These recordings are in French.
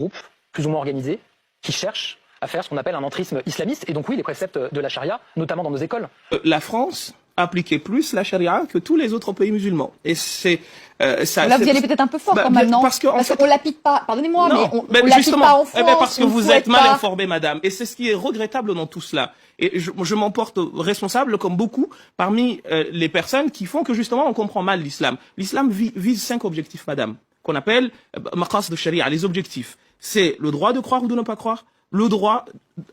groupes, plus ou moins organisés, qui cherchent à faire ce qu'on appelle un entrisme islamiste. Et donc oui, les préceptes de la charia, notamment dans nos écoles. La France appliquait plus la charia que tous les autres pays musulmans. Et c'est ça. Là, vous y allez peut-être un peu fort quand même, non? Parce qu'on l'applique pas. Pardonnez-moi, mais on l'applique justement, pas en France. parce que vous êtes mal informé, madame. Et c'est ce qui est regrettable dans tout cela. Et je m'en porte responsable, comme beaucoup, parmi les personnes qui font que justement on comprend mal l'islam. L'islam vise 5 objectifs, madame, qu'on appelle maqasid de sharia, les objectifs. C'est le droit de croire ou de ne pas croire, le droit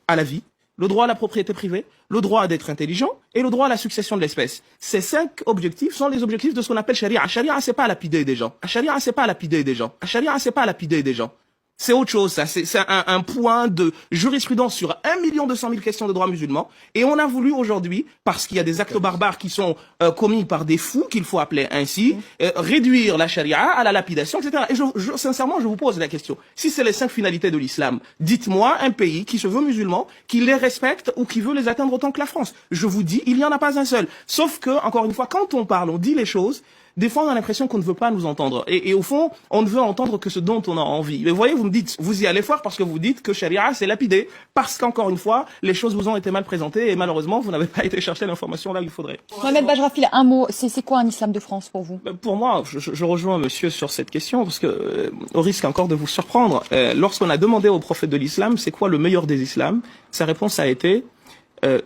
à la vie, le droit à la propriété privée, le droit d'être intelligent et le droit à la succession de l'espèce. Ces 5 objectifs sont les objectifs de ce qu'on appelle charia. Charia, c'est pas lapider des gens. Charia, c'est pas lapider des gens. Charia, c'est pas lapider des gens. C'est autre chose, ça. C'est un point de jurisprudence sur 1 200 000 questions de droit musulman. Et on a voulu aujourd'hui, parce qu'il y a des actes barbares qui sont commis par des fous, qu'il faut appeler ainsi, réduire la charia à la lapidation, etc. Et sincèrement, je vous pose la question. Si c'est les 5 finalités de l'islam, dites-moi un pays qui se veut musulman, qui les respecte ou qui veut les atteindre autant que la France. Je vous dis, il n'y en a pas un seul. Sauf que, encore une fois, quand on parle, on dit les choses, des fois, on a l'impression qu'on ne veut pas nous entendre. Et au fond, on ne veut entendre que ce dont on a envie. Mais vous voyez, vous me dites, vous y allez fort parce que vous dites que charia, c'est lapidé. Parce qu'encore une fois, les choses vous ont été mal présentées et malheureusement, vous n'avez pas été chercher l'information là où il faudrait. Mohamed Bajrafil, un mot. C'est quoi un islam de France pour vous? Pour moi, je rejoins monsieur sur cette question parce que, au risque encore de vous surprendre, lorsqu'on a demandé au prophète de l'islam, c'est quoi le meilleur des islams, sa réponse a été,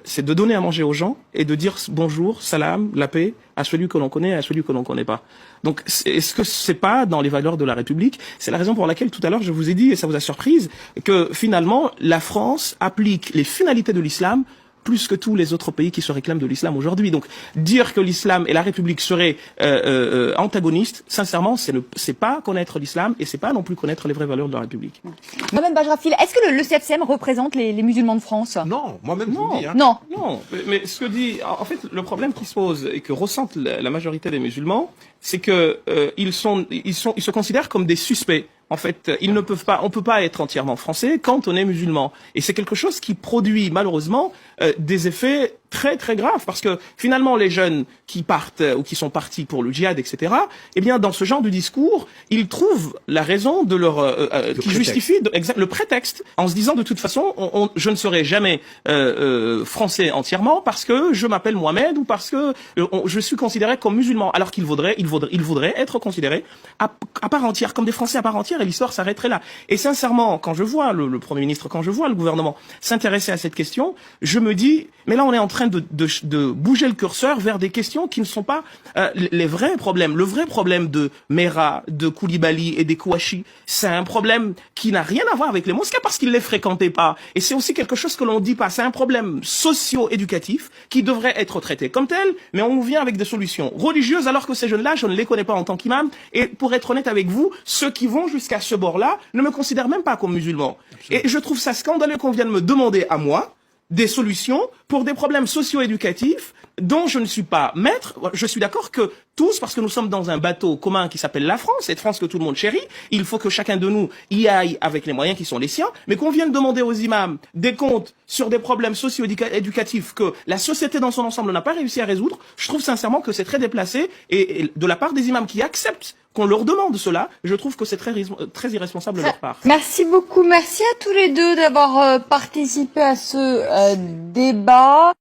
c'est de donner à manger aux gens et de dire bonjour, salam, la paix à celui que l'on connaît et à celui que l'on connaît pas. Donc, est-ce que c'est pas dans les valeurs de la République? C'est la raison pour laquelle tout à l'heure je vous ai dit, et ça vous a surprise, que finalement la France applique les finalités de l'islam plus que tous les autres pays qui se réclament de l'islam aujourd'hui. Donc, dire que l'islam et la République seraient antagonistes, sincèrement, c'est pas connaître l'islam et c'est pas non plus connaître les vraies valeurs de la République. Mohamed Bajrafil, est-ce que le CFCM représente les musulmans de France? Non, moi-même je vous dis. Hein. Non. Non, mais ce que dit, en fait, le problème qui se pose et que ressentent la majorité des musulmans, c'est que ils se considèrent comme des suspects. En fait, ils ne peuvent pas, on peut pas être entièrement français quand on est musulman. Et c'est quelque chose qui produit malheureusement des effets très très graves parce que finalement les jeunes qui partent ou qui sont partis pour le djihad, etc. Eh bien, dans ce genre de discours, ils trouvent la raison de leur qui justifie le prétexte en se disant de toute façon, je ne serai jamais français entièrement parce que je m'appelle Mohamed ou parce que je suis considéré comme musulman, alors qu'il vaudrait être considéré à part entière comme des Français à part entière et l'histoire s'arrêterait là. Et sincèrement, quand je vois le Premier ministre, quand je vois le gouvernement s'intéresser à cette question, je me dis, mais là on est en train de bouger le curseur vers des questions qui ne sont pas les vrais problèmes. Le vrai problème de Mera, de Koulibaly et des Kouachi, c'est un problème qui n'a rien à voir avec les mosquées parce qu'ils les fréquentaient pas. Et c'est aussi quelque chose que l'on dit pas. C'est un problème socio-éducatif qui devrait être traité comme tel, mais on nous vient avec des solutions religieuses alors que ces jeunes-là, je ne les connais pas en tant qu'imam. Et pour être honnête avec vous, ceux qui vont jusqu'à ce bord-là ne me considèrent même pas comme musulman. Et je trouve ça scandaleux qu'on vienne me demander à moi des solutions pour des problèmes socio-éducatifs dont je ne suis pas maître. Je suis d'accord que tous, parce que nous sommes dans un bateau commun qui s'appelle la France, cette France que tout le monde chérit, il faut que chacun de nous y aille avec les moyens qui sont les siens, mais qu'on vienne demander aux imams des comptes sur des problèmes socio-éducatifs que la société dans son ensemble n'a pas réussi à résoudre, je trouve sincèrement que c'est très déplacé et de la part des imams qui acceptent qu'on leur demande cela, je trouve que c'est très irresponsable de leur part. Merci beaucoup. Merci à tous les deux d'avoir participé à ce débat.